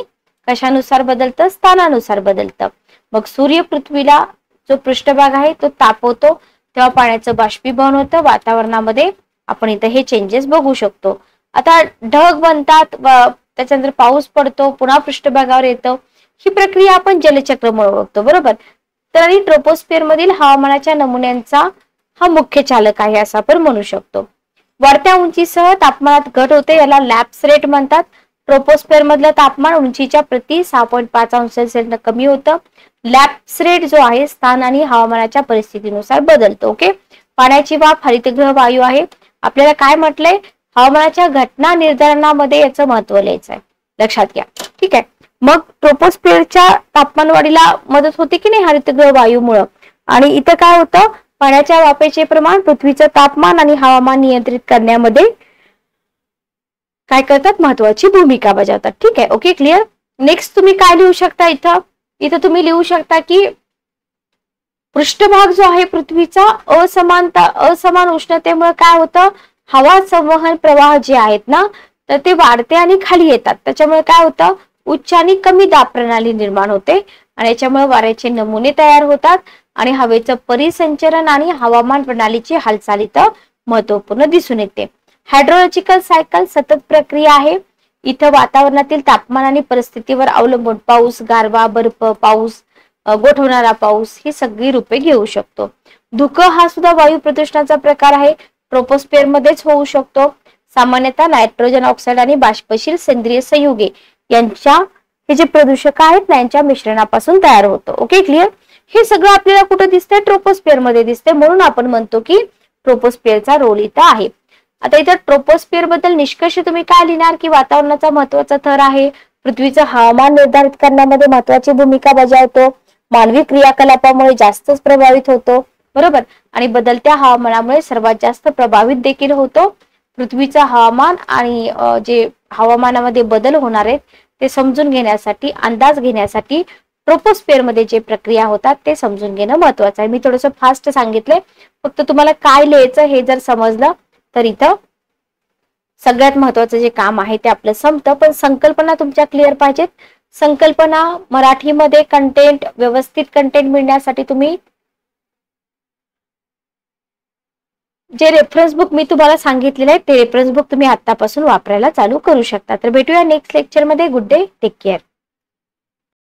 कशानुसार बदलतं, स्थानानुसार बदलतं. मग सूर्य पृथ्वीला जो पृष्ठभाग आहे तो तापवतो, तेव्हा पाण्याचं बाष्पीभवन होतं वातावरणामध्ये. आपण इथं हे चेंजेस बघू शकतो. आता ढग बनतात, त्याच्यानंतर पाऊस पडतो, पुन्हा पृष्ठभागावर येतं. ही प्रक्रिया आपण जलचक्र म्हणून ओळखतो, बरोबर. तर ट्रोपोस्फिअर मधील हवामानाच्या नमुन्यांचा हा मुख्य चालक आहे असं आपण म्हणू शकतो. वाढत्या उंचीसह तापमानात घट होते, याला लॅप्स रेट म्हणतात. ट्रोपोस्फिअर मधलं तापमान उंचीच्या प्रति 6.5 अंश सेल्सिअस कमी होतं. लॅप्स रेट जो आहे स्थान आणि हवामानाच्या परिस्थितीनुसार बदलतो. ओके, पाण्याची वाफ हरितगृह वायू आहे. आपल्याला काय म्हटलंय, हवामानाच्या घटना निर्धारणामध्ये याचं महत्व लिहायचं आहे, लक्षात घ्या. ठीक आहे, मग ट्रोपोस्फिअरच्या तापमान वाढीला मदत होते की नाही हरितगृह वायूमुळे. आणि इथं काय होतं, पाण्याच्या वाफेचे प्रमाण पृथ्वीचं तापमान आणि हवामान नियंत्रित करण्यामध्ये काय करतात, महत्वाची भूमिका बजावतात. ठीक आहे, ओके, क्लिअर. नेक्स्ट तुम्ही काय लिहू शकता, इथं तुम्ही लिहू शकता की पृष्ठभाग जो आहे पृथ्वीचा असमान उष्णतेमुळे काय होतं, हवा संवहन प्रवाह जे आहेत ना, तर ते वाढते आणि खाली येतात. त्याच्यामुळे काय होतं, उच्च आणि कमी दाब प्रणाली निर्माण होते आणि याच्यामुळे वाऱ्याचे नमुने तयार होतात आणि हवेचं परिसंचरण आणि हवामान प्रणालीची हालचाल इथं महत्वपूर्ण दिसून येते. हायड्रोलॉजिकल सायकल सतत प्रक्रिया आहे. इथं वातावरणातील तापमान आणि परिस्थितीवर अवलंबून पाऊस, गारवा, बर्फ, पाऊस, गोठवणारा पाऊस ही सगळी रूपे घेऊ शकतो. धुकं हा सुद्धा वायू प्रदूषणाचा प्रकार आहे. ट्रोपोस्फिअर मध्येच होऊ शकतो. सामान्यतः नायट्रोजन ऑक्साईड आणि बाष्पशील सेंद्रिय संयुगे यांच्या हे जे प्रदूषक आहेत ना, यांच्या मिश्रणापासून तयार होतो. Okay, clear. हे सगळं आपल्याला कुठे दिसतंय, ट्रोपोस्फिअर मध्ये दिसतंय. म्हणून आपण म्हणतो की ट्रोपोस्फिअरचा रोल इथं आहे. आता इथं ट्रोपोस्फिअर बद्दल निष्कर्ष तुम्ही काय लिहिणार की वातावरणाचा महत्वाचा थर आहे, पृथ्वीचं हवामान निर्धारित करण्यामध्ये महत्वाची भूमिका बजावतो, मानवी क्रियाकलापामुळे जास्तच प्रभावित होतो, बरोबर. आणि बदलत्या हवामानामुळे सर्वात जास्त प्रभावित देखील होतो. पृथ्वीचं हवामान आणि जे हवामानामध्ये बदल होणार आहेत ते समजून घेण्यासाठी, अंदाज घेण्यासाठी ट्रोपोस्फिअर मध्ये जे प्रक्रिया होतात ते समजून घेणं महत्वाचं आहे. मी थोडंसं फास्ट सांगितलंय, फक्त तुम्हाला काय लिहायचं हे जर समजलं तर इथं सगळ्यात महत्वाचं जे काम आहे ते आपलं संपतं. पण संकल्पना तुमच्या क्लिअर पाहिजेत. संकल्पना मराठीमध्ये कंटेंट, व्यवस्थित कंटेंट मिळण्यासाठी तुम्ही जे रेफरन्स बुक मी तुम्हाला सांगितलेलं आहे ते रेफरन्स बुक तुम्ही आतापासून वापरायला चालू करू शकता. तर भेटूया नेक्स्ट लेक्चर मध्ये. Good day, take care.